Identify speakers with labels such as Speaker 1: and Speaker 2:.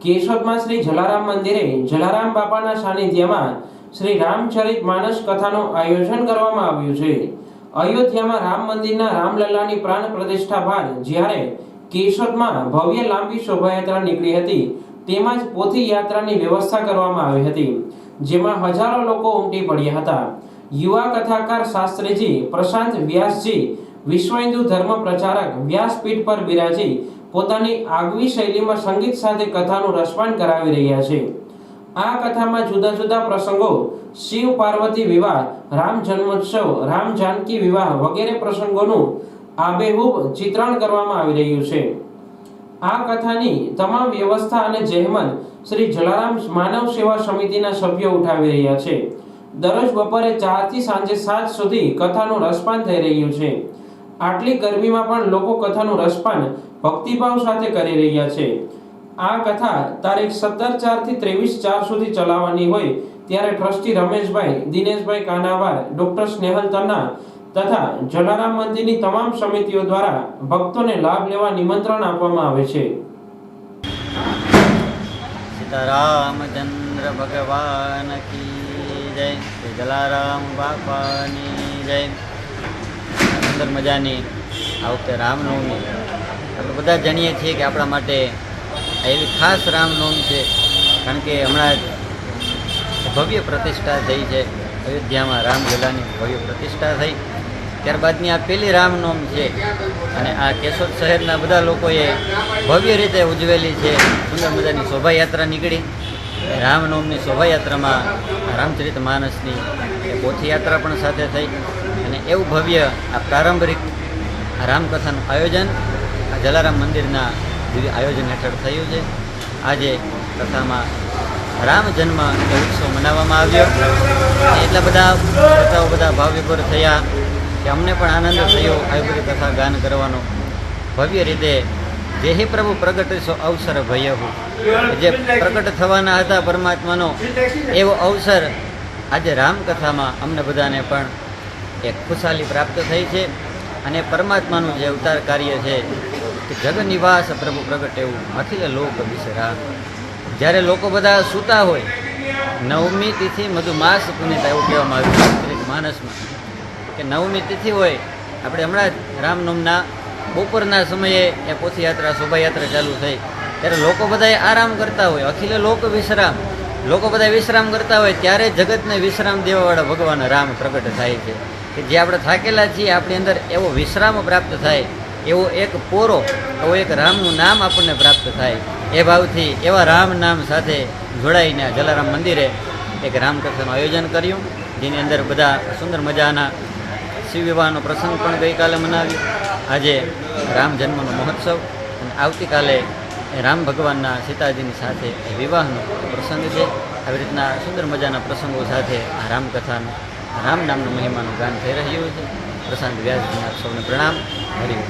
Speaker 1: કેશોદમાં શ્રી જલારામ મંદિરે જલારામ બાપાના સાનિધ્યમાં શ્રી રામચરિત માનસ કથાનું આયોજન કરવામાં આવ્યું છે। અયોધ્યામાં રામ મંદિરના રામલલ્લાની પ્રાણ પ્રતિષ્ઠા બાદ જ્યારે કેશોદમાં ભવ્ય લાંબી શોભાયાત્રા નીકળી હતી, તેમાં જ પોથી યાત્રાની વ્યવસ્થા કરવામાં આવી હતી, જેમાં હજારો લોકો ઉમટી પડ્યા હતા। યુવા કથાકાર શાસ્ત્રીજી પ્રશાંત વ્યાસજી વિશ્વ હિન્દુ ધર્મ પ્રચારક વ્યાસપીઠ પર બિરાજી પોતાની આગવી શૈલીમાં સંગીત સાથે કથાનું રસપાન કરાવી રહ્યા છે। આ કથામાં જુદા જુદા પ્રસંગો, શિવ પાર્વતી વિવાહ, રામ જન્મોત્સવ, રામ જાનકી વિવાહ વગેરે પ્રસંગોનું આબેહૂબ ચિત્રણ કરવામાં આવી રહ્યું છે। આ કથાની તમામ વ્યવસ્થા અને જહેમત શ્રી જલારામ માનવ સેવા સમિતિના સભ્યો ઉઠાવી રહ્યા છે। દરરોજ બપોરે 4 થી સાંજે 7 સુધી કથાનું રસપાન થઈ રહ્યું છે। આટલી ગરમીમાં પણ લોકો કથાનું રસપાન ભક્તિભાવ સાથે કરી રહ્યા છે। આ કથા તારીખ 17/4 થી 23/4 સુધી ચલાવવાની હોય ત્યારે ટ્રસ્ટી રમેશભાઈ, દિનેશભાઈ કાનાવાર, ડોક્ટર સ્નેહલ તન્ના તથા જલારામ મંદિરની તમામ સમિતિઓ દ્વારા ભક્તોને લાભ લેવા નિમંત્રણ આપવામાં આવે છે।
Speaker 2: સીતારામચંદ્ર ભગવાન કી જય, જલારામ બાપાની જય। સુંદર મજાની આ વખતે રામનવમી આપણે બધા જાણીએ છીએ કે આપણા માટે એવી ખાસ રામનવમી છે, કારણ કે હમણાં જ ભવ્ય પ્રતિષ્ઠા થઈ છે અયોધ્યામાં રામલલ્લાની ભવ્ય પ્રતિષ્ઠા થઈ, ત્યારબાદની આ પહેલી રામનવમી છે અને આ કેશોદ શહેરના બધા લોકોએ ભવ્ય રીતે ઉજવેલી છે। સુંદર મજાની શોભાયાત્રા નીકળી, રામનવમીની શોભાયાત્રામાં રામચરિત માનસની પોથી યાત્રા પણ સાથે થઈ અને એવું ભવ્ય આ પ્રારંભિક રામકથાનું આયોજન આ જલારામ મંદિરના દિવ્ય આયોજન હેઠળ થયું છે। આજે કથામાં રામ જન્મ ઉત્સવ મનાવવામાં આવ્યો, એટલા બધા શ્રોતાઓ બધા ભાવવિભોર થયા કે અમને પણ આનંદ થયો આવી બધી કથા ગાન કરવાનો। ભવ્ય રીતે જેહી પ્રભુ પ્રગટ અવસર ભયહુ, જે પ્રગટ થવાના હતા પરમાત્માનો એવો અવસર આજે રામકથામાં અમને બધાને પણ એક ખુશાલી પ્રાપ્ત થઈ છે અને પરમાત્માનું જે અવતાર કાર્ય છે કે જગ નિવાસ પ્રભુ પ્રગટ એવું અખિલ લોક વિસરા। જ્યારે લોકો બધા સૂતા હોય, નવમી તિથિ મધુમાસ પુનિતા એવું કહેવામાં આવ્યું ચરિત માનસમાં કે નવમી તિથિ હોય, આપણે હમણાં જ રામનવમીના બપોરના સમયે એ પોથીયાત્રા શોભાયાત્રા ચાલુ થઈ ત્યારે લોકો બધાએ આરામ કરતા હોય, અખિલ લોક વિશ્રામ, લોકો બધા વિશ્રામ કરતા હોય ત્યારે જગતને વિશ્રામ દેવાવાળા ભગવાન રામ પ્રગટ થાય છે કે જે આપણે થાકેલા છીએ આપણી અંદર એવો વિશ્રામ પ્રાપ્ત થાય, એવો એક પોરો, એવો એક રામનું નામ આપણને પ્રાપ્ત થાય। એ ભાવથી એવા રામ નામ સાથે જોડાઈને જલારામ મંદિરે એક રામકથાનું આયોજન કર્યું, જેની અંદર બધા સુંદર મજાના શિવ વિવાહનો પ્રસંગ પણ ગઈકાલે મનાવ્યો। આજે રામ જન્મનો મહોત્સવ અને આવતીકાલે રામ ભગવાનના સીતાજીની સાથે વિવાહનો પ્રસંગ છે। આવી રીતના સુંદર મજાના પ્રસંગો સાથે આ રામકથાનું, રામ નામનો મહિમાનું ગાન થઈ રહ્યું છે। પ્રશાંત વ્યાસજીના સૌને પ્રણામ, હરિ ઓમ।